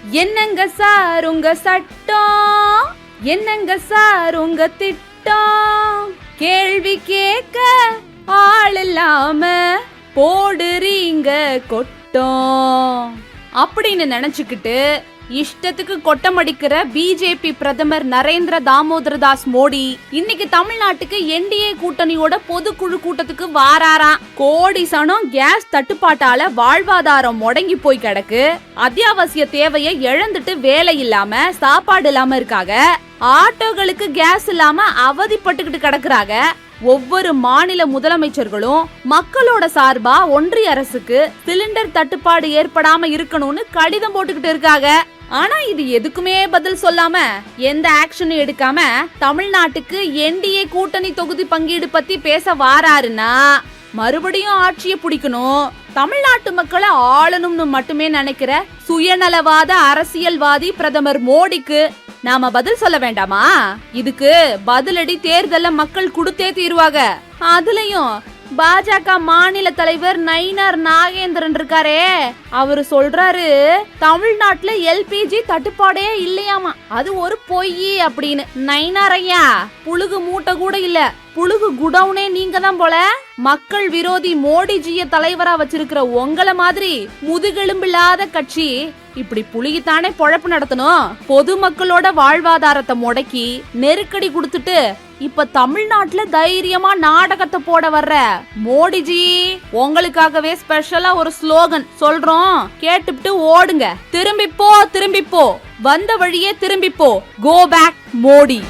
என்னங்க சார் உங்க சட்டம், என்னங்க சார் உங்க திட்டம், கேள்வி கேட்க ஆள் இல்லாம போடுறீங்க கொட்டம் அப்படின்னு நினைச்சுக்கிட்டு இஷ்டத்துக்கு கொட்டமடிக்கிற பிஜேபி பிரதமர் நரேந்திர தாமோதர தாஸ் மோடி இன்னைக்கு தமிழ்நாட்டுக்கு என்டிஏ கூட்டணியோட பொதுக்குழு கூட்டத்துக்கு வாராராம். கோடி சனம் கேஸ் தட்டுப்பாட்டால வாழ்வாதாரம் முடங்கி போய் கிடக்கு. அத்தியாவசிய தேவையை இழந்துட்டு வேலை இல்லாம சாப்பாடு இல்லாம இருக்காங்க. ஆட்டோகளுக்கு கேஸ் இல்லாம அவதிப்பட்டுக்கிட்டு கிடக்குறாங்க. ஒவ்வொரு மாநில முதலமைச்சர்களும் மக்களோட சார்பா ஒன்றிய அரசுக்கு சிலிண்டர் தட்டுப்பாடு ஏற்படாம இருக்கணும்னு கடிதம் போட்டுக்கிட்டு இருக்காங்க. ஆனா இது எதுக்குமே பதில் சொல்லாம எந்த ஆக்ஷனும் எடுக்காம தமிழ்நாட்டுக்கு என்டிஏ கூட்டணி தொகுதி பங்கீடு பத்தி பேச வாராருன்னா மறுபடியும் ஆட்சியை பிடிக்கணும், தமிழ்நாட்டு மக்களை ஆளணும்னு மட்டுமே நினைக்கிற சுயநலவாத அரசியல்வாதி பிரதமர் மோடிக்கு நாம பதில் சொல்ல வேண்டாமா? இதுக்கு பதிலடி தேர்தல்ல மக்கள் கொடுத்தே தீருவாங்க. அதுலயும் பாஜக மாநில தலைவர் நயினார் நாகேந்திரன் இருக்காரே, அவரு சொல்றாரு தமிழ்நாட்டுல எல்பிஜி தட்டுப்பாடே இல்லையாமா, அது ஒரு பொய் அப்படின்னு. நயினார் ஐயா, புழுகு மூட்டை கூட இல்ல, புழுகு குடவுனே நீங்க தான் போல. மக்கள் விரோதி மோடிஜிய தலைவரா வச்சிருக்கிற உங்கள மாதிரி முதுகெலும்பில்லாத கட்சி இப்படி புலித்தானே பொழப்பு நடத்தணும். பொதுமக்களோட வாழ்வாதாரத்தை முடக்கி நெருக்கடி கொடுத்துட்டு இப்ப தமிழ்நாட்டுல தைரியமா நாடகத்தை போட வர்ற மோடிஜி, உங்களுக்காகவே ஸ்பெஷலா ஒரு ஸ்லோகன் சொல்றோம், கேட்டுட்டு ஓடுங்க. திரும்பிப்போ திரும்பிப்போ, வந்த வழியே திரும்பிப்போ, கோ பேக் மோடி.